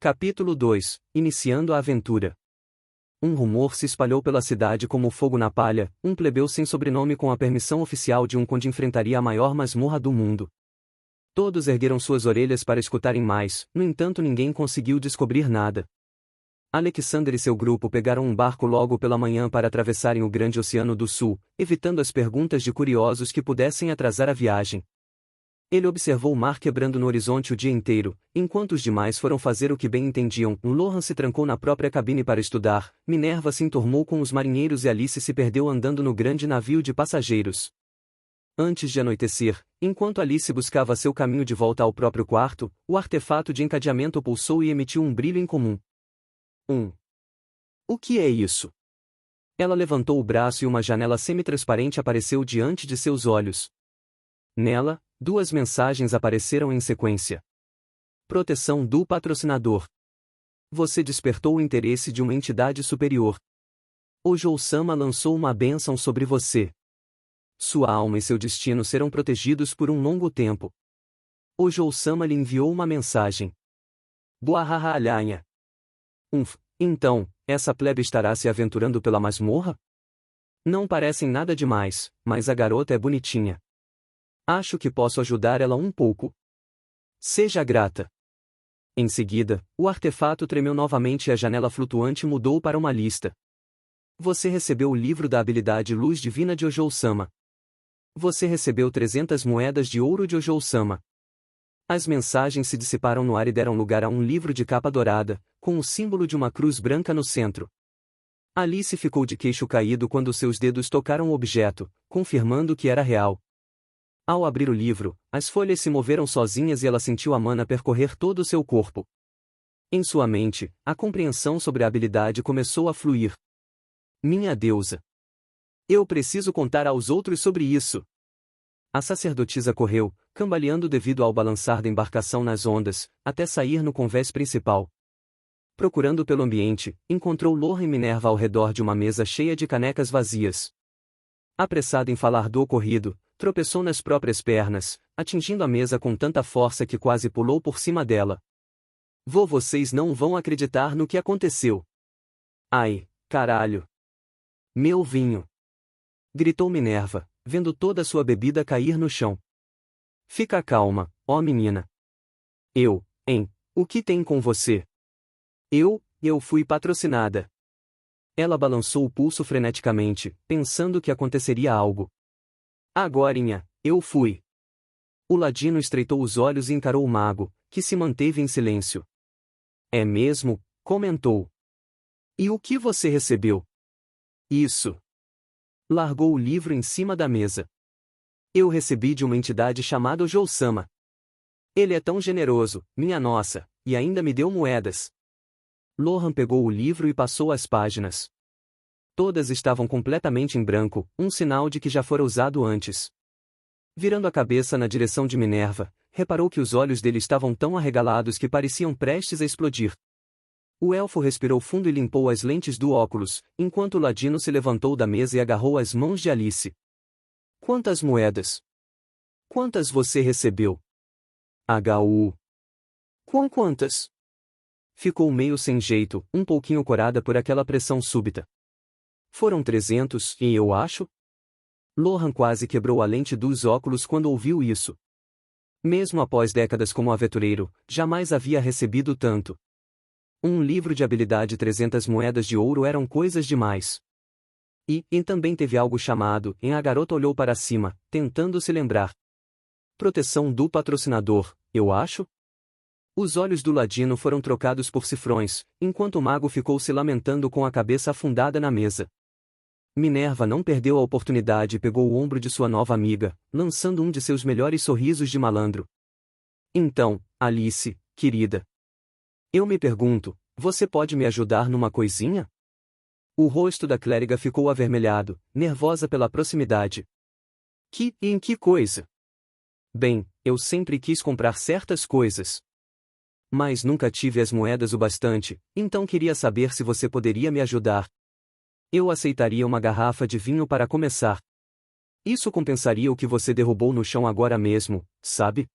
Capítulo 2 – Iniciando a aventura. Um rumor se espalhou pela cidade como fogo na palha, um plebeu sem sobrenome com a permissão oficial de um conde enfrentaria a maior masmorra do mundo. Todos ergueram suas orelhas para escutarem mais, no entanto ninguém conseguiu descobrir nada. Alexander e seu grupo pegaram um barco logo pela manhã para atravessarem o grande oceano do sul, evitando as perguntas de curiosos que pudessem atrasar a viagem. Ele observou o mar quebrando no horizonte o dia inteiro, enquanto os demais foram fazer o que bem entendiam. Lohan se trancou na própria cabine para estudar, Minerva se enturmou com os marinheiros e Alice se perdeu andando no grande navio de passageiros. Antes de anoitecer, enquanto Alice buscava seu caminho de volta ao próprio quarto, o artefato de encadeamento pulsou e emitiu um brilho incomum. O que é isso? Ela levantou o braço e uma janela semi-transparente apareceu diante de seus olhos. Nela, duas mensagens apareceram em sequência. Proteção do patrocinador. Você despertou o interesse de uma entidade superior. Ojou-sama lançou uma bênção sobre você. Sua alma e seu destino serão protegidos por um longo tempo. Ojou-sama lhe enviou uma mensagem. Buahaha-alhanha. Então, essa plebe estará se aventurando pela masmorra? Não parecem nada demais, mas a garota é bonitinha. Acho que posso ajudar ela um pouco. Seja grata. Em seguida, o artefato tremeu novamente e a janela flutuante mudou para uma lista. Você recebeu o livro da habilidade Luz Divina de Ojou-sama. Você recebeu 300 moedas de ouro de Ojou-sama. As mensagens se dissiparam no ar e deram lugar a um livro de capa dourada, com o símbolo de uma cruz branca no centro. Alice ficou de queixo caído quando seus dedos tocaram o objeto, confirmando que era real. Ao abrir o livro, as folhas se moveram sozinhas e ela sentiu a mana percorrer todo o seu corpo. Em sua mente, a compreensão sobre a habilidade começou a fluir. Minha deusa! Eu preciso contar aos outros sobre isso! A sacerdotisa correu, cambaleando devido ao balançar da embarcação nas ondas, até sair no convés principal. Procurando pelo ambiente, encontrou Lohan e Minerva ao redor de uma mesa cheia de canecas vazias. Apressada em falar do ocorrido, tropeçou nas próprias pernas, atingindo a mesa com tanta força que quase pulou por cima dela. Vocês não vão acreditar no que aconteceu. Ai, caralho! Meu vinho! Gritou Minerva, vendo toda a sua bebida cair no chão. Fica calma, ó menina. O que tem com você? Eu fui patrocinada. Ela balançou o pulso freneticamente, pensando que aconteceria algo. Agorinha, eu fui. O ladino estreitou os olhos e encarou o mago, que se manteve em silêncio. É mesmo? Comentou. E o que você recebeu? Isso. Largou o livro em cima da mesa. Eu recebi de uma entidade chamada Ojou-sama. Ele é tão generoso, minha nossa, e ainda me deu moedas. Lohan pegou o livro e passou as páginas. Todas estavam completamente em branco, um sinal de que já fora usado antes. Virando a cabeça na direção de Minerva, reparou que os olhos dele estavam tão arregalados que pareciam prestes a explodir. O elfo respirou fundo e limpou as lentes do óculos, enquanto o ladino se levantou da mesa e agarrou as mãos de Alice. Quantas moedas? Quantas você recebeu? Quantas? Ficou meio sem jeito, um pouquinho corada por aquela pressão súbita. Foram 300, e eu acho? Lohan quase quebrou a lente dos óculos quando ouviu isso. Mesmo após décadas como aventureiro, jamais havia recebido tanto. Um livro de habilidade e 300 moedas de ouro eram coisas demais. E também teve algo chamado, a garota olhou para cima, tentando se lembrar. Proteção do patrocinador, eu acho? Os olhos do ladino foram trocados por cifrões, enquanto o mago ficou se lamentando com a cabeça afundada na mesa. Minerva não perdeu a oportunidade e pegou o ombro de sua nova amiga, lançando um de seus melhores sorrisos de malandro. Então, Alice, querida. Eu me pergunto, você pode me ajudar numa coisinha? O rosto da clériga ficou avermelhado, nervosa pela proximidade. Em que coisa? Bem, eu sempre quis comprar certas coisas. Mas nunca tive as moedas o bastante, então queria saber se você poderia me ajudar. Eu aceitaria uma garrafa de vinho para começar. Isso compensaria o que você derrubou no chão agora mesmo, sabe?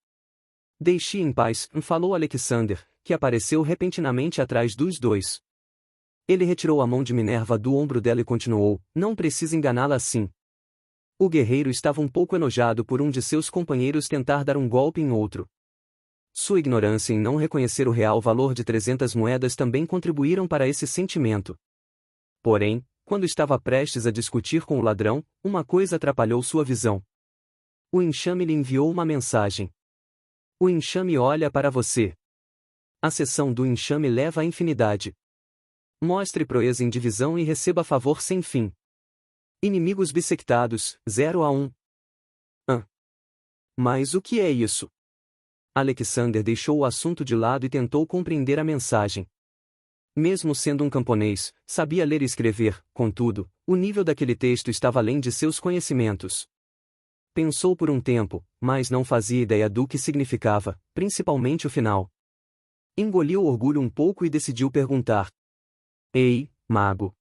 Deixe em paz, falou Alexander, que apareceu repentinamente atrás dos dois. Ele retirou a mão de Minerva do ombro dela e continuou: não precisa enganá-la assim. O guerreiro estava um pouco enojado por um de seus companheiros tentar dar um golpe em outro. Sua ignorância em não reconhecer o real valor de 300 moedas também contribuíram para esse sentimento. Porém, quando estava prestes a discutir com o ladrão, uma coisa atrapalhou sua visão. O enxame lhe enviou uma mensagem. O enxame olha para você. A seção do enxame leva à infinidade. Mostre proeza em divisão e receba favor sem fim. Inimigos bissectados, 0 a 1. Mas o que é isso? Alexander deixou o assunto de lado e tentou compreender a mensagem. Mesmo sendo um camponês, sabia ler e escrever, contudo, o nível daquele texto estava além de seus conhecimentos. Pensou por um tempo, mas não fazia ideia do que significava, principalmente o final. Engoliu o orgulho um pouco e decidiu perguntar: Ei, mago!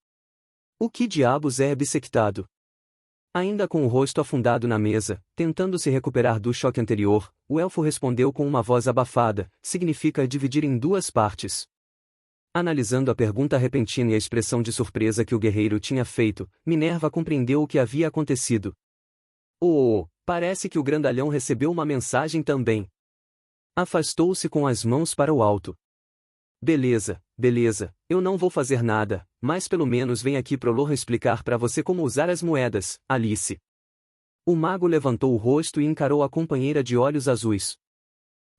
O que diabos é bissectado? Ainda com o rosto afundado na mesa, tentando se recuperar do choque anterior, o elfo respondeu com uma voz abafada: significa dividir em duas partes. Analisando a pergunta repentina e a expressão de surpresa que o guerreiro tinha feito, Minerva compreendeu o que havia acontecido. Parece que o grandalhão recebeu uma mensagem também. Afastou-se com as mãos para o alto. Beleza, eu não vou fazer nada, mas pelo menos vem aqui pro Lorra explicar para você como usar as moedas, Alice. O mago levantou o rosto e encarou a companheira de olhos azuis.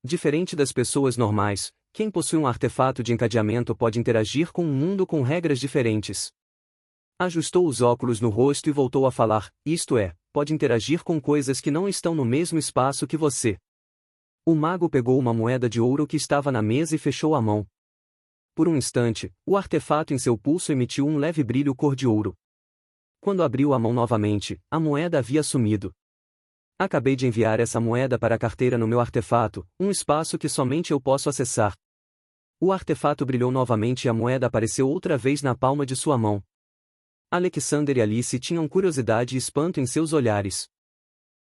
Diferente das pessoas normais, quem possui um artefato de encadeamento pode interagir com um mundo com regras diferentes. Ajustou os óculos no rosto e voltou a falar, isto é, pode interagir com coisas que não estão no mesmo espaço que você. O mago pegou uma moeda de ouro que estava na mesa e fechou a mão. Por um instante, o artefato em seu pulso emitiu um leve brilho cor de ouro. Quando abriu a mão novamente, a moeda havia sumido. Acabei de enviar essa moeda para a carteira no meu artefato, um espaço que somente eu posso acessar. O artefato brilhou novamente e a moeda apareceu outra vez na palma de sua mão. Alexander e Alice tinham curiosidade e espanto em seus olhares.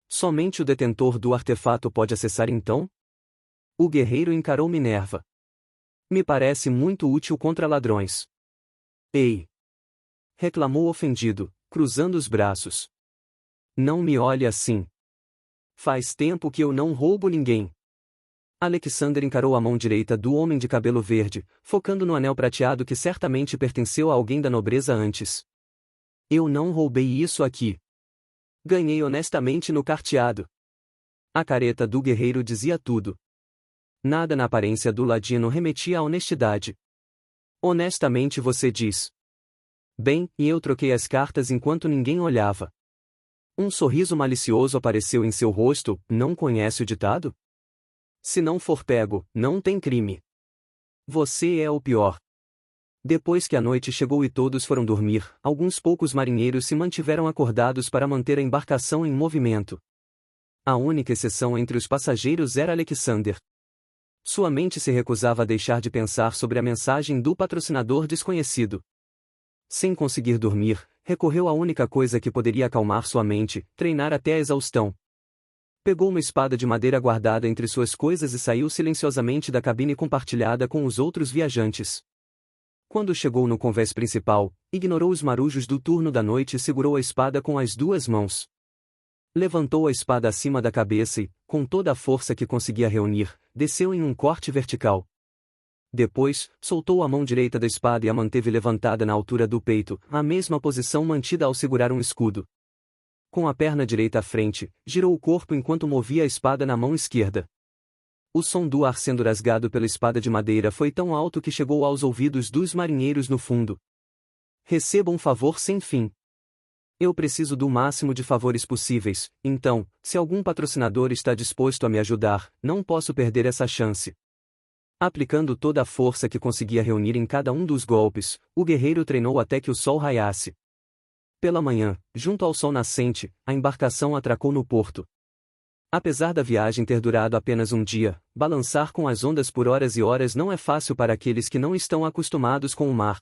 Somente o detentor do artefato pode acessar então? O guerreiro encarou Minerva. Me parece muito útil contra ladrões. Ei! Reclamou ofendido, cruzando os braços. Não me olhe assim. Faz tempo que eu não roubo ninguém. Alexander encarou a mão direita do homem de cabelo verde, focando no anel prateado que certamente pertenceu a alguém da nobreza antes. Eu não roubei isso aqui. Ganhei honestamente no carteado. A careta do guerreiro dizia tudo. Nada na aparência do ladino remetia à honestidade. Honestamente você diz. Bem, e eu troquei as cartas enquanto ninguém olhava. Um sorriso malicioso apareceu em seu rosto, não conhece o ditado? Se não for pego, não tem crime. Você é o pior. Depois que a noite chegou e todos foram dormir, alguns poucos marinheiros se mantiveram acordados para manter a embarcação em movimento. A única exceção entre os passageiros era Alexander. Sua mente se recusava a deixar de pensar sobre a mensagem do patrocinador desconhecido. Sem conseguir dormir, recorreu à única coisa que poderia acalmar sua mente: treinar até a exaustão. Pegou uma espada de madeira guardada entre suas coisas e saiu silenciosamente da cabine compartilhada com os outros viajantes. Quando chegou no convés principal, ignorou os marujos do turno da noite e segurou a espada com as duas mãos. Levantou a espada acima da cabeça e, com toda a força que conseguia reunir, desceu em um corte vertical. Depois, soltou a mão direita da espada e a manteve levantada na altura do peito, a mesma posição mantida ao segurar um escudo. Com a perna direita à frente, girou o corpo enquanto movia a espada na mão esquerda. O som do ar sendo rasgado pela espada de madeira foi tão alto que chegou aos ouvidos dos marinheiros no fundo. Receba um favor sem fim. Eu preciso do máximo de favores possíveis, então, se algum patrocinador está disposto a me ajudar, não posso perder essa chance. Aplicando toda a força que conseguia reunir em cada um dos golpes, o guerreiro treinou até que o sol raiasse. Pela manhã, junto ao sol nascente, a embarcação atracou no porto. Apesar da viagem ter durado apenas um dia, balançar com as ondas por horas e horas não é fácil para aqueles que não estão acostumados com o mar.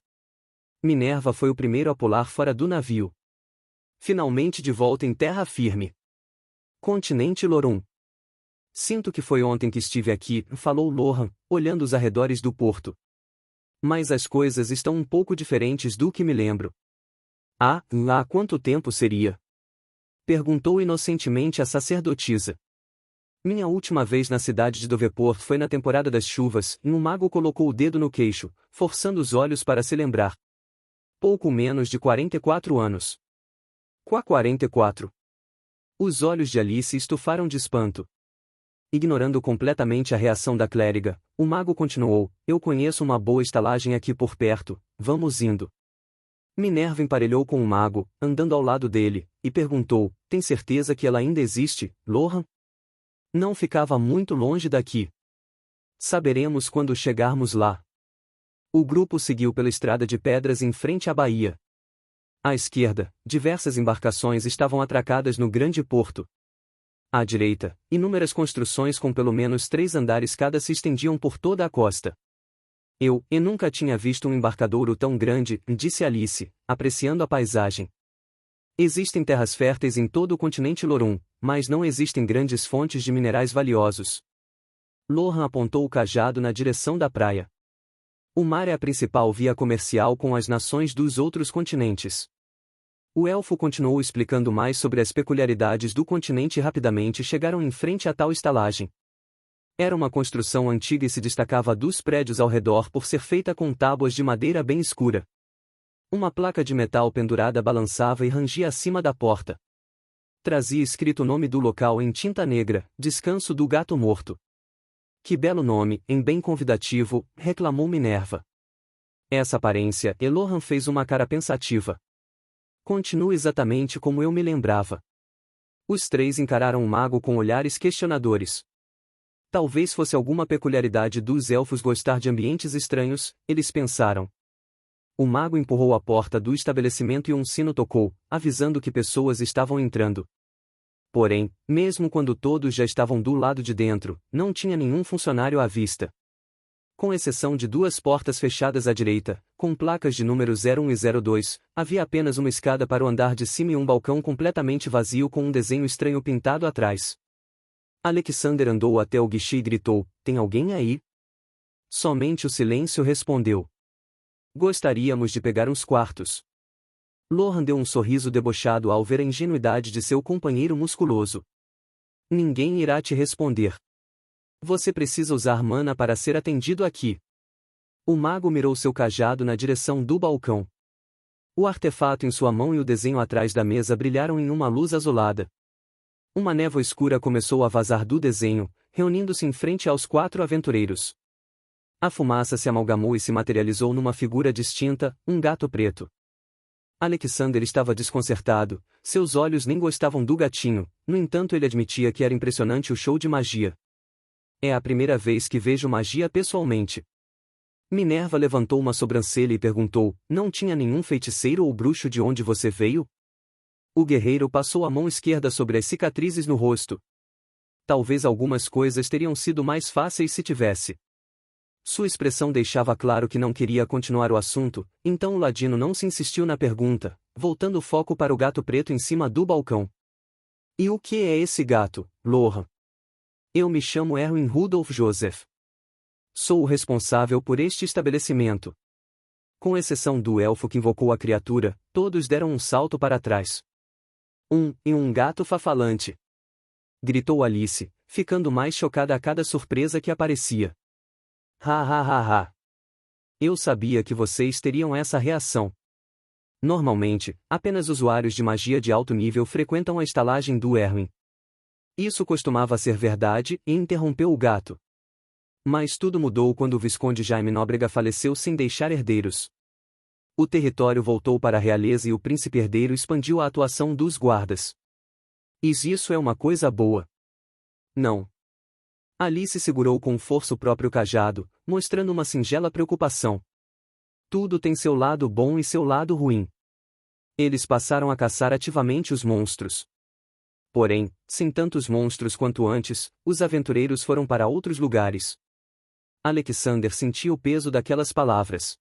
Minerva foi o primeiro a pular fora do navio. Finalmente de volta em terra firme. Continente Lorum. Sinto que foi ontem que estive aqui, falou Lohan, olhando os arredores do porto. Mas as coisas estão um pouco diferentes do que me lembro. Ah, lá quanto tempo seria? Perguntou inocentemente a sacerdotisa. Minha última vez na cidade de Doveport foi na temporada das chuvas, e um mago colocou o dedo no queixo, forçando os olhos para se lembrar. Pouco menos de 44 anos. Quá 44. Os olhos de Alice estufaram de espanto. Ignorando completamente a reação da clériga, o mago continuou: eu conheço uma boa estalagem aqui por perto, vamos indo. Minerva emparelhou com o mago, andando ao lado dele, e perguntou: tem certeza que ela ainda existe, Lohan? Não ficava muito longe daqui. Saberemos quando chegarmos lá. O grupo seguiu pela estrada de pedras em frente à baía. À esquerda, diversas embarcações estavam atracadas no grande porto. À direita, inúmeras construções com pelo menos 3 andares cada se estendiam por toda a costa. Eu nunca tinha visto um embarcadouro tão grande, disse Alice, apreciando a paisagem. Existem terras férteis em todo o continente Lorum, mas não existem grandes fontes de minerais valiosos. Lohan apontou o cajado na direção da praia. O mar é a principal via comercial com as nações dos outros continentes. O elfo continuou explicando mais sobre as peculiaridades do continente e rapidamente chegaram em frente a tal estalagem. Era uma construção antiga e se destacava dos prédios ao redor por ser feita com tábuas de madeira bem escura. Uma placa de metal pendurada balançava e rangia acima da porta. Trazia escrito o nome do local em tinta negra: Descanso do Gato Morto. Que belo nome, em bem convidativo, reclamou Minerva. Essa aparência, Lohan fez uma cara pensativa. Continua exatamente como eu me lembrava. Os 3 encararam o mago com olhares questionadores. Talvez fosse alguma peculiaridade dos elfos gostar de ambientes estranhos, eles pensaram. O mago empurrou a porta do estabelecimento e um sino tocou, avisando que pessoas estavam entrando. Porém, mesmo quando todos já estavam do lado de dentro, não tinha nenhum funcionário à vista. Com exceção de 2 portas fechadas à direita, com placas de número 01 e 02, havia apenas uma escada para o andar de cima e um balcão completamente vazio com um desenho estranho pintado atrás. Alexander andou até o guichê e gritou: tem alguém aí? Somente o silêncio respondeu. Gostaríamos de pegar uns quartos. Lohan deu um sorriso debochado ao ver a ingenuidade de seu companheiro musculoso. Ninguém irá te responder. Você precisa usar mana para ser atendido aqui. O mago mirou seu cajado na direção do balcão. O artefato em sua mão e o desenho atrás da mesa brilharam em uma luz azulada. Uma névoa escura começou a vazar do desenho, reunindo-se em frente aos 4 aventureiros. A fumaça se amalgamou e se materializou numa figura distinta, um gato preto. Alexander estava desconcertado, seus olhos nem gostavam do gatinho, no entanto ele admitia que era impressionante o show de magia. É a primeira vez que vejo magia pessoalmente. Minerva levantou uma sobrancelha e perguntou: não tinha nenhum feiticeiro ou bruxo de onde você veio? O guerreiro passou a mão esquerda sobre as cicatrizes no rosto. Talvez algumas coisas teriam sido mais fáceis se tivesse. Sua expressão deixava claro que não queria continuar o assunto, então o ladino não se insistiu na pergunta, voltando o foco para o gato preto em cima do balcão. E o que é esse gato, Lohan? Eu me chamo Erwin Rudolf Joseph. Sou o responsável por este estabelecimento. Com exceção do elfo que invocou a criatura, todos deram um salto para trás. E um gato fafalante! Gritou Alice, ficando mais chocada a cada surpresa que aparecia. Ha ha ha ha! Eu sabia que vocês teriam essa reação. Normalmente, apenas usuários de magia de alto nível frequentam a estalagem do Erwin. Isso costumava ser verdade, e interrompeu o gato. Mas tudo mudou quando o Visconde Jaime Nóbrega faleceu sem deixar herdeiros. O território voltou para a realeza e o príncipe herdeiro expandiu a atuação dos guardas. E isso é uma coisa boa? Não. Alice segurou com força o próprio cajado, mostrando uma singela preocupação. Tudo tem seu lado bom e seu lado ruim. Eles passaram a caçar ativamente os monstros. Porém, sem tantos monstros quanto antes, os aventureiros foram para outros lugares. Alexander sentia o peso daquelas palavras.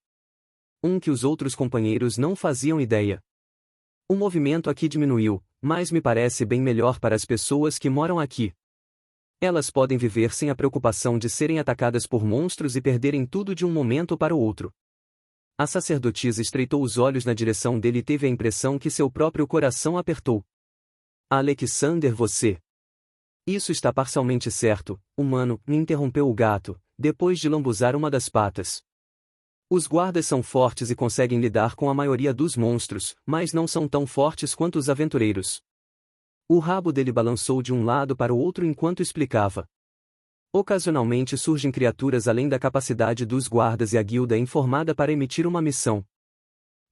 Que os outros companheiros não faziam ideia. O movimento aqui diminuiu, mas me parece bem melhor para as pessoas que moram aqui. Elas podem viver sem a preocupação de serem atacadas por monstros e perderem tudo de um momento para o outro. A sacerdotisa estreitou os olhos na direção dele e teve a impressão que seu próprio coração apertou. Alexander, você... Isso está parcialmente certo, humano, interrompeu o gato, depois de lambuzar uma das patas. Os guardas são fortes e conseguem lidar com a maioria dos monstros, mas não são tão fortes quanto os aventureiros. O rabo dele balançou de um lado para o outro enquanto explicava. Ocasionalmente surgem criaturas além da capacidade dos guardas e a guilda é informada para emitir uma missão.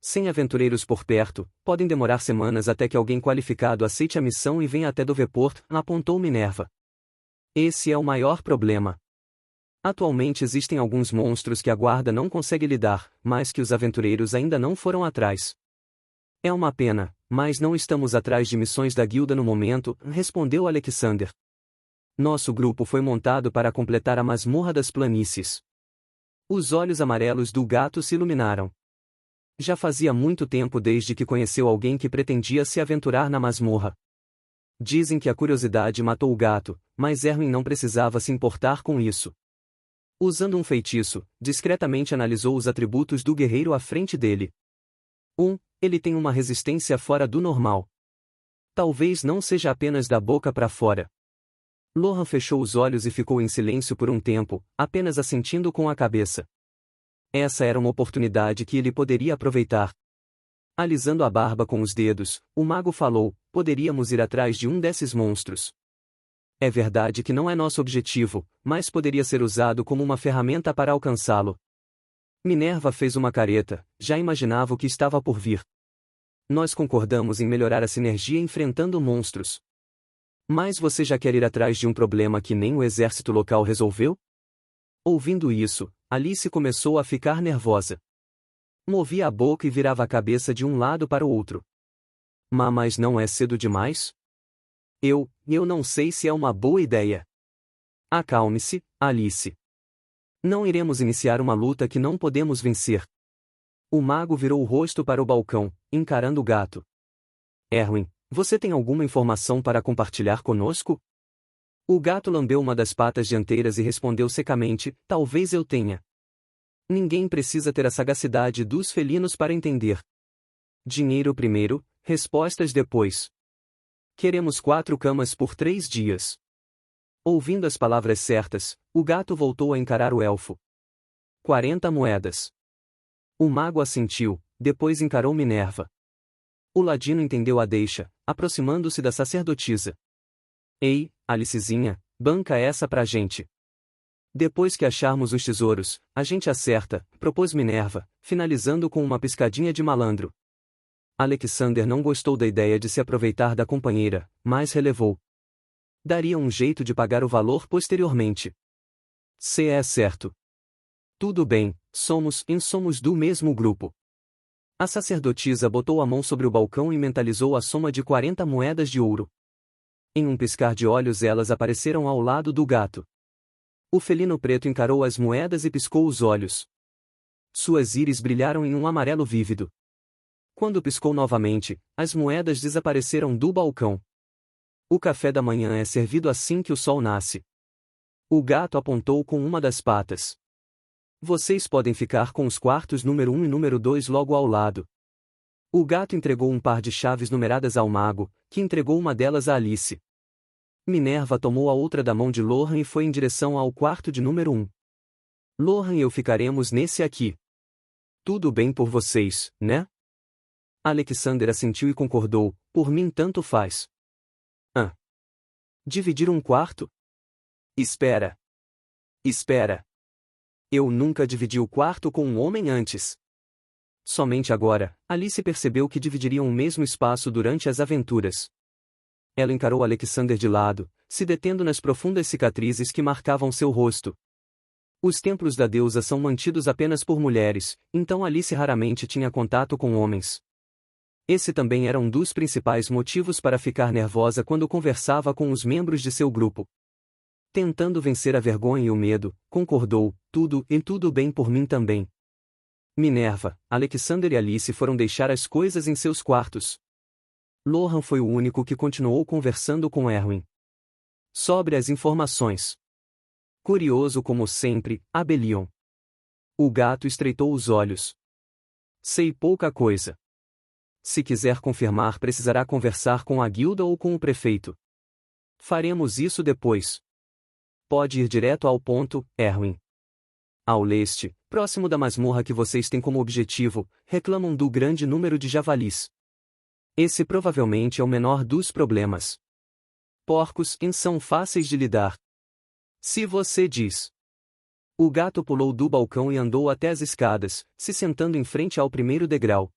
Sem aventureiros por perto, podem demorar semanas até que alguém qualificado aceite a missão e venha até Doveport, apontou Minerva. Esse é o maior problema. Atualmente existem alguns monstros que a guarda não consegue lidar, mas que os aventureiros ainda não foram atrás. É uma pena, mas não estamos atrás de missões da guilda no momento, respondeu Alexander. Nosso grupo foi montado para completar a masmorra das planícies. Os olhos amarelos do gato se iluminaram. Já fazia muito tempo desde que conheceu alguém que pretendia se aventurar na masmorra. Dizem que a curiosidade matou o gato, mas Erwin não precisava se importar com isso. Usando um feitiço, discretamente analisou os atributos do guerreiro à frente dele. Ele tem uma resistência fora do normal. Talvez não seja apenas da boca para fora. Lohan fechou os olhos e ficou em silêncio por um tempo, apenas assentindo com a cabeça. Essa era uma oportunidade que ele poderia aproveitar. Alisando a barba com os dedos, o mago falou: poderíamos ir atrás de um desses monstros. É verdade que não é nosso objetivo, mas poderia ser usado como uma ferramenta para alcançá-lo. Minerva fez uma careta, já imaginava o que estava por vir. Nós concordamos em melhorar a sinergia enfrentando monstros. Mas você já quer ir atrás de um problema que nem o exército local resolveu? Ouvindo isso, Alice começou a ficar nervosa. Movia a boca e virava a cabeça de um lado para o outro. Mas não é cedo demais? Eu não sei se é uma boa ideia. Acalme-se, Alice. Não iremos iniciar uma luta que não podemos vencer. O mago virou o rosto para o balcão, encarando o gato. Erwin, você tem alguma informação para compartilhar conosco? O gato lambeu uma das patas dianteiras e respondeu secamente: talvez eu tenha. Ninguém precisa ter a sagacidade dos felinos para entender. Dinheiro primeiro, respostas depois. Queremos 4 camas por 3 dias. Ouvindo as palavras certas, o gato voltou a encarar o elfo. 40 moedas. O mago assentiu, depois encarou Minerva. O ladino entendeu a deixa, aproximando-se da sacerdotisa. Ei, Alicezinha, banca essa pra gente. Depois que acharmos os tesouros, a gente acerta, propôs Minerva, finalizando com uma piscadinha de malandro. Alexander não gostou da ideia de se aproveitar da companheira, mas relevou. Daria um jeito de pagar o valor posteriormente. Se é certo. Tudo bem, somos do mesmo grupo. A sacerdotisa botou a mão sobre o balcão e mentalizou a soma de 40 moedas de ouro. Em um piscar de olhos elas apareceram ao lado do gato. O felino preto encarou as moedas e piscou os olhos. Suas íris brilharam em um amarelo vívido. Quando piscou novamente, as moedas desapareceram do balcão. O café da manhã é servido assim que o sol nasce. O gato apontou com uma das patas. Vocês podem ficar com os quartos número 1 e número 2 logo ao lado. O gato entregou um par de chaves numeradas ao mago, que entregou uma delas a Alice. Minerva tomou a outra da mão de Lohan e foi em direção ao quarto de número 1. Lohan e eu ficaremos nesse aqui. Tudo bem por vocês, né? Alexander assentiu e concordou: por mim tanto faz. Dividir um quarto? Espera. Eu nunca dividi o quarto com um homem antes. Somente agora, Alice percebeu que dividiriam o mesmo espaço durante as aventuras. Ela encarou Alexander de lado, se detendo nas profundas cicatrizes que marcavam seu rosto. Os templos da deusa são mantidos apenas por mulheres, então Alice raramente tinha contato com homens. Esse também era um dos principais motivos para ficar nervosa quando conversava com os membros de seu grupo. Tentando vencer a vergonha e o medo, concordou: tudo bem por mim também. Minerva, Alexander e Alice foram deixar as coisas em seus quartos. Lohan foi o único que continuou conversando com Erwin. Sobre as informações. Curioso como sempre, Abelion. O gato estreitou os olhos. Sei pouca coisa. Se quiser confirmar, precisará conversar com a guilda ou com o prefeito. Faremos isso depois. Pode ir direto ao ponto, Erwin. Ao leste, próximo da masmorra que vocês têm como objetivo, reclamam do grande número de javalis. Esse provavelmente é o menor dos problemas. Porcos são fáceis de lidar. Se você diz. O gato pulou do balcão e andou até as escadas, se sentando em frente ao primeiro degrau.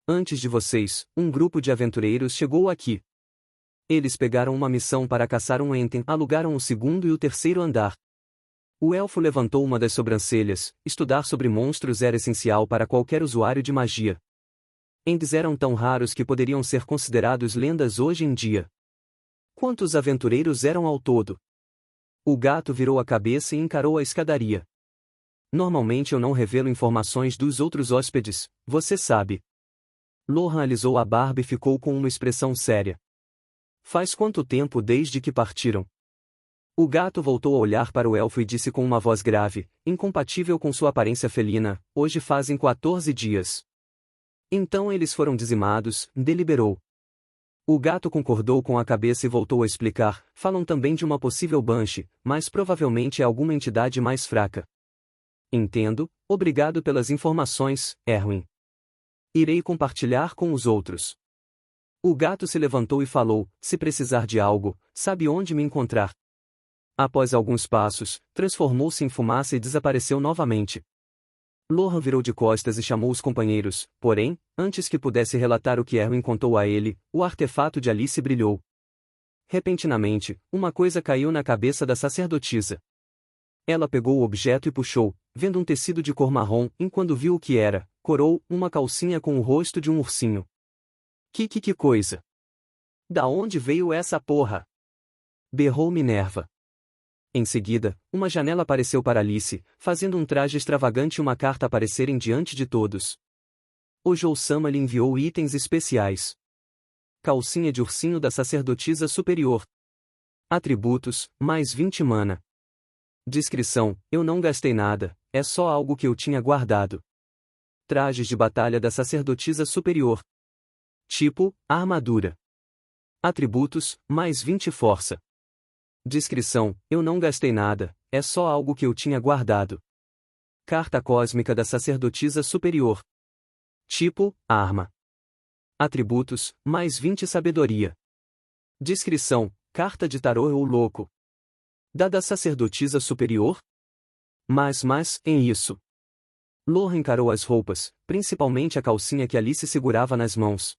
Antes de vocês, um grupo de aventureiros chegou aqui. Eles pegaram uma missão para caçar um enten, alugaram o segundo e o terceiro andar. O elfo levantou uma das sobrancelhas. Estudar sobre monstros era essencial para qualquer usuário de magia. Ents eram tão raros que poderiam ser considerados lendas hoje em dia. Quantos aventureiros eram ao todo? O gato virou a cabeça e encarou a escadaria. Normalmente eu não revelo informações dos outros hóspedes, você sabe. Lohan alisou a barba e ficou com uma expressão séria. Faz quanto tempo desde que partiram? O gato voltou a olhar para o elfo e disse com uma voz grave, incompatível com sua aparência felina, hoje fazem 14 dias. Então eles foram dizimados, deliberou. O gato concordou com a cabeça e voltou a explicar, falam também de uma possível Banshee, mas provavelmente é alguma entidade mais fraca. Entendo, obrigado pelas informações, Erwin. Irei compartilhar com os outros. O gato se levantou e falou, se precisar de algo, sabe onde me encontrar. Após alguns passos, transformou-se em fumaça e desapareceu novamente. Lohan virou de costas e chamou os companheiros, porém, antes que pudesse relatar o que Erwin contou a ele, o artefato de Alice brilhou. Repentinamente, uma coisa caiu na cabeça da sacerdotisa. Ela pegou o objeto e puxou, vendo um tecido de cor marrom, e quando viu o que era, corou, uma calcinha com o rosto de um ursinho. Que coisa! Da onde veio essa porra? Berrou Minerva. Em seguida, uma janela apareceu para Alice, fazendo um traje extravagante e uma carta aparecerem diante de todos. O Jousama lhe enviou itens especiais. Calcinha de ursinho da sacerdotisa superior. Atributos, mais 20 mana. Descrição, eu não gastei nada, é só algo que eu tinha guardado. Trajes de batalha da sacerdotisa superior. Tipo, armadura. Atributos, mais 20 força. Descrição, eu não gastei nada, é só algo que eu tinha guardado. Carta cósmica da sacerdotisa superior. Tipo, arma. Atributos, mais 20 sabedoria. Descrição, carta de tarô ou louco. Da sacerdotisa superior? Mas, em isso. Lohan encarou as roupas, principalmente a calcinha que Alice segurava nas mãos.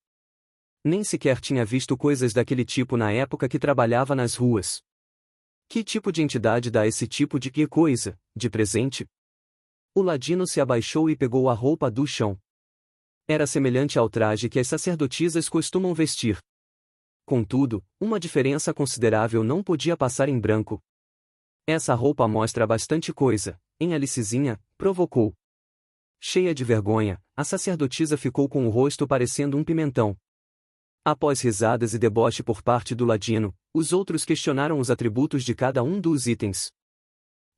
Nem sequer tinha visto coisas daquele tipo na época que trabalhava nas ruas. Que tipo de entidade dá esse tipo de coisa, de presente? O ladino se abaixou e pegou a roupa do chão. Era semelhante ao traje que as sacerdotisas costumam vestir. Contudo, uma diferença considerável não podia passar em branco. Essa roupa mostra bastante coisa, hein, Alicezinha? Provocou. Cheia de vergonha, a sacerdotisa ficou com o rosto parecendo um pimentão. Após risadas e deboche por parte do ladino, os outros questionaram os atributos de cada um dos itens.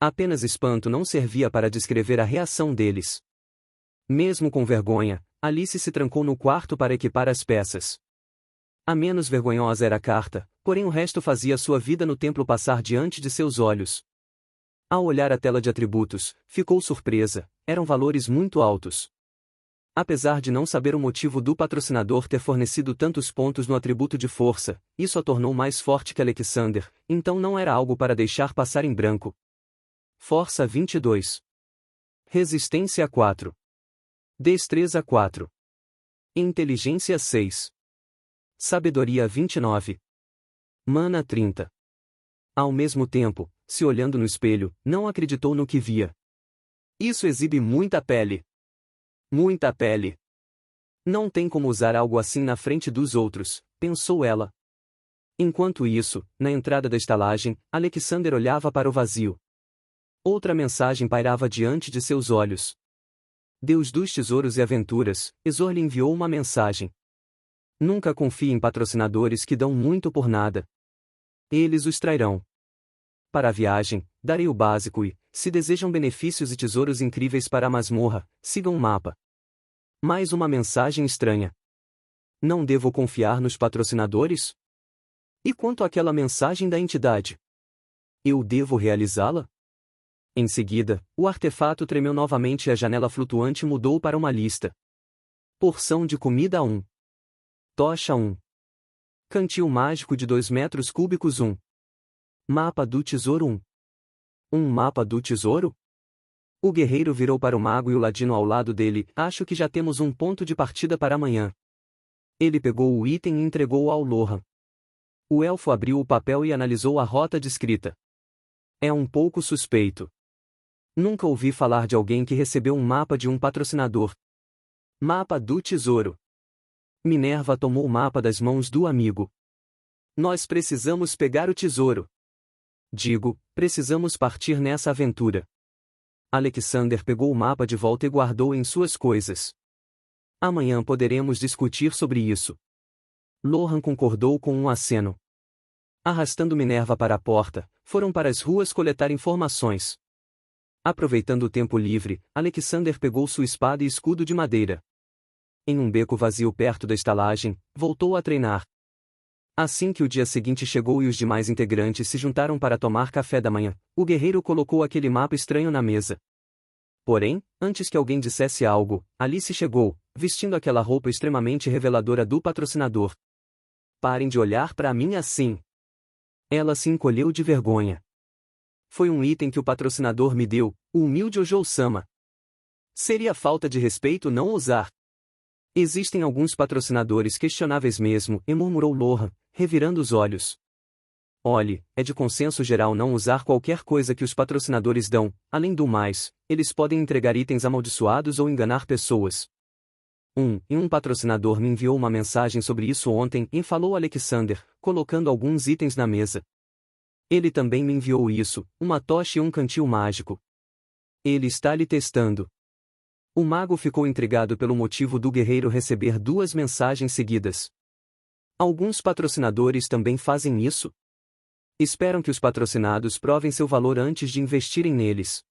Apenas espanto não servia para descrever a reação deles. Mesmo com vergonha, Alice se trancou no quarto para equipar as peças. A menos vergonhosa era a carta, porém o resto fazia sua vida no templo passar diante de seus olhos. Ao olhar a tela de atributos, ficou surpresa, eram valores muito altos. Apesar de não saber o motivo do patrocinador ter fornecido tantos pontos no atributo de força, isso a tornou mais forte que Alexander, então não era algo para deixar passar em branco. Força 22. Resistência 4. Destreza 4. Inteligência 6. Sabedoria 29. Mana 30. Ao mesmo tempo, se olhando no espelho, não acreditou no que via. Isso exibe muita pele. Muita pele. Não tem como usar algo assim na frente dos outros, pensou ela. Enquanto isso, na entrada da estalagem, Alexander olhava para o vazio. Outra mensagem pairava diante de seus olhos. Deus dos tesouros e aventuras, Ezor lhe enviou uma mensagem. Nunca confie em patrocinadores que dão muito por nada. Eles os trairão. Para a viagem, darei o básico e, se desejam benefícios e tesouros incríveis para a masmorra, sigam o mapa. Mais uma mensagem estranha. Não devo confiar nos patrocinadores? E quanto àquela mensagem da entidade? Eu devo realizá-la? Em seguida, o artefato tremeu novamente e a janela flutuante mudou para uma lista. Porção de comida 1. Tocha 1. Cantil mágico de 2 metros cúbicos 1. Mapa do tesouro 1. Um mapa do tesouro? O guerreiro virou para o mago e o ladino ao lado dele. Acho que já temos um ponto de partida para amanhã. Ele pegou o item e entregou-o ao Lohan. O elfo abriu o papel e analisou a rota descrita. É um pouco suspeito. Nunca ouvi falar de alguém que recebeu um mapa de um patrocinador. Mapa do tesouro. Minerva tomou o mapa das mãos do amigo. Nós precisamos pegar o tesouro. Digo, precisamos partir nessa aventura. Alexander pegou o mapa de volta e guardou em suas coisas. Amanhã poderemos discutir sobre isso. Lohan concordou com um aceno. Arrastando Minerva para a porta, foram para as ruas coletar informações. Aproveitando o tempo livre, Alexander pegou sua espada e escudo de madeira. Em um beco vazio perto da estalagem, voltou a treinar. Assim que o dia seguinte chegou e os demais integrantes se juntaram para tomar café da manhã, o guerreiro colocou aquele mapa estranho na mesa. Porém, antes que alguém dissesse algo, Alice chegou, vestindo aquela roupa extremamente reveladora do patrocinador. Parem de olhar para mim assim. Ela se encolheu de vergonha. Foi um item que o patrocinador me deu, o humilde Ojo-sama. Seria falta de respeito não usar. Existem alguns patrocinadores questionáveis mesmo, e murmurou Lohan, revirando os olhos. Olhe, é de consenso geral não usar qualquer coisa que os patrocinadores dão, além do mais, eles podem entregar itens amaldiçoados ou enganar pessoas. Um patrocinador me enviou uma mensagem sobre isso ontem e falou Alexander, colocando alguns itens na mesa. Ele também me enviou isso, uma tocha e um cantil mágico. Ele está lhe testando. O mago ficou intrigado pelo motivo do guerreiro receber 2 mensagens seguidas. Alguns patrocinadores também fazem isso? Esperam que os patrocinados provem seu valor antes de investirem neles.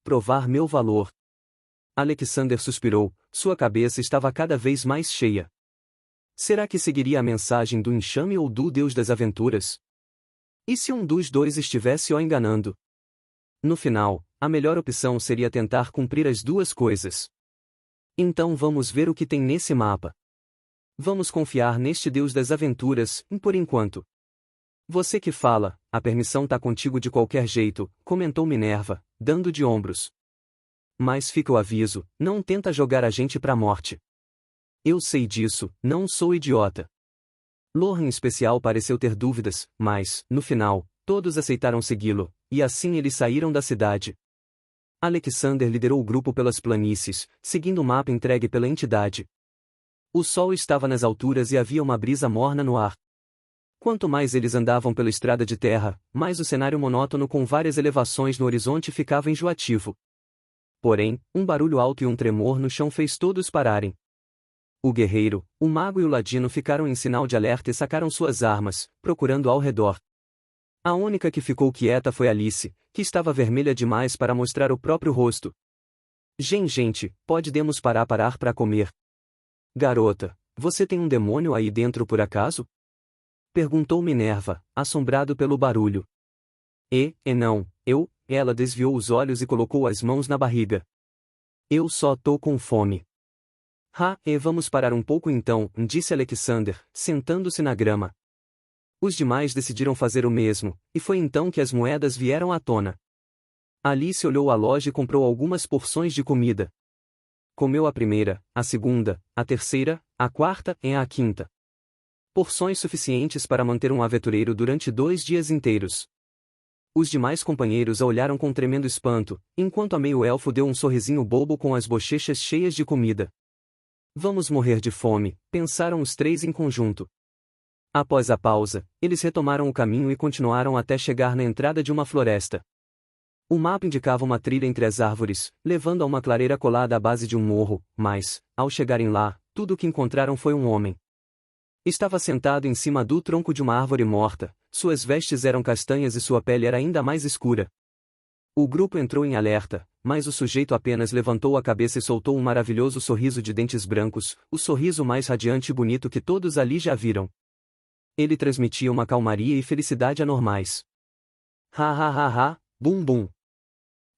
Provar meu valor. Alexander suspirou, sua cabeça estava cada vez mais cheia. Será que seguiria a mensagem do enxame ou do Deus das Aventuras? E se um dos dois estivesse o enganando? No final, a melhor opção seria tentar cumprir as 2 coisas. Então vamos ver o que tem nesse mapa. Vamos confiar neste Deus das Aventuras, por enquanto. Você que fala, a permissão tá contigo de qualquer jeito, comentou Minerva, dando de ombros. Mas fica o aviso, não tenta jogar a gente pra morte. Eu sei disso, não sou idiota. Lohan em especial pareceu ter dúvidas, mas, no final, todos aceitaram segui-lo, e assim eles saíram da cidade. Alexander liderou o grupo pelas planícies, seguindo o mapa entregue pela entidade. O sol estava nas alturas e havia uma brisa morna no ar. Quanto mais eles andavam pela estrada de terra, mais o cenário monótono com várias elevações no horizonte ficava enjoativo. Porém, um barulho alto e um tremor no chão fez todos pararem. O guerreiro, o mago e o ladino ficaram em sinal de alerta e sacaram suas armas, procurando ao redor. A única que ficou quieta foi Alice, que estava vermelha demais para mostrar o próprio rosto. Gente, podemos parar para comer. Garota, você tem um demônio aí dentro por acaso? Perguntou Minerva, assombrado pelo barulho. Não, ela desviou os olhos e colocou as mãos na barriga. Eu só tô com fome. Vamos parar um pouco então, disse Alexander, sentando-se na grama. Os demais decidiram fazer o mesmo, e foi então que as moedas vieram à tona. Alice olhou a loja e comprou algumas porções de comida. Comeu a primeira, a segunda, a terceira, a quarta e a quinta. Porções suficientes para manter um aventureiro durante 2 dias inteiros. Os demais companheiros a olharam com tremendo espanto, enquanto a meio-elfo deu um sorrisinho bobo com as bochechas cheias de comida. Vamos morrer de fome, pensaram os 3 em conjunto. Após a pausa, eles retomaram o caminho e continuaram até chegar na entrada de uma floresta. O mapa indicava uma trilha entre as árvores, levando a uma clareira colada à base de um morro, mas, ao chegarem lá, tudo o que encontraram foi um homem. Estava sentado em cima do tronco de uma árvore morta, suas vestes eram castanhas e sua pele era ainda mais escura. O grupo entrou em alerta, mas o sujeito apenas levantou a cabeça e soltou um maravilhoso sorriso de dentes brancos, o sorriso mais radiante e bonito que todos ali já viram. Ele transmitia uma calmaria e felicidade anormais. Ha ha ha ha, bum bum.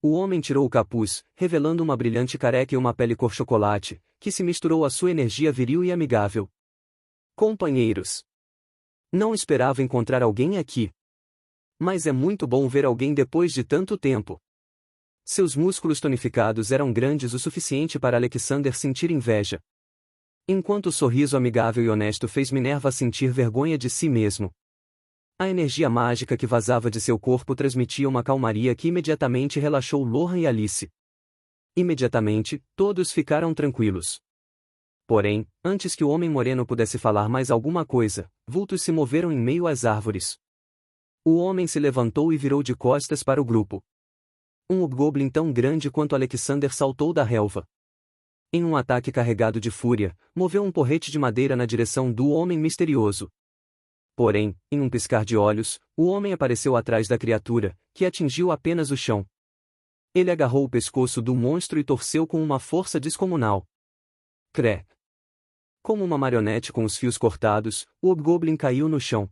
O homem tirou o capuz, revelando uma brilhante careca e uma pele cor chocolate, que se misturou à sua energia viril e amigável. Companheiros! Não esperava encontrar alguém aqui. Mas é muito bom ver alguém depois de tanto tempo. Seus músculos tonificados eram grandes o suficiente para Alexander sentir inveja. Enquanto o sorriso amigável e honesto fez Minerva sentir vergonha de si mesmo. A energia mágica que vazava de seu corpo transmitia uma calmaria que imediatamente relaxou Lohan e Alice. Imediatamente, todos ficaram tranquilos. Porém, antes que o homem moreno pudesse falar mais alguma coisa, vultos se moveram em meio às árvores. O homem se levantou e virou de costas para o grupo. Um hobgoblin tão grande quanto Alexander saltou da relva. Em um ataque carregado de fúria, moveu um porrete de madeira na direção do homem misterioso. Porém, em um piscar de olhos, o homem apareceu atrás da criatura, que atingiu apenas o chão. Ele agarrou o pescoço do monstro e torceu com uma força descomunal. Cré! Como uma marionete com os fios cortados, o hobgoblin caiu no chão.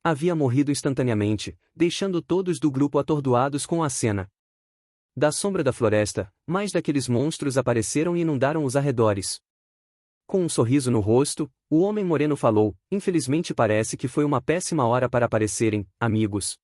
Havia morrido instantaneamente, deixando todos do grupo atordoados com a cena. Da sombra da floresta, mais daqueles monstros apareceram e inundaram os arredores. Com um sorriso no rosto, o homem moreno falou: infelizmente parece que foi uma péssima hora para aparecerem, amigos.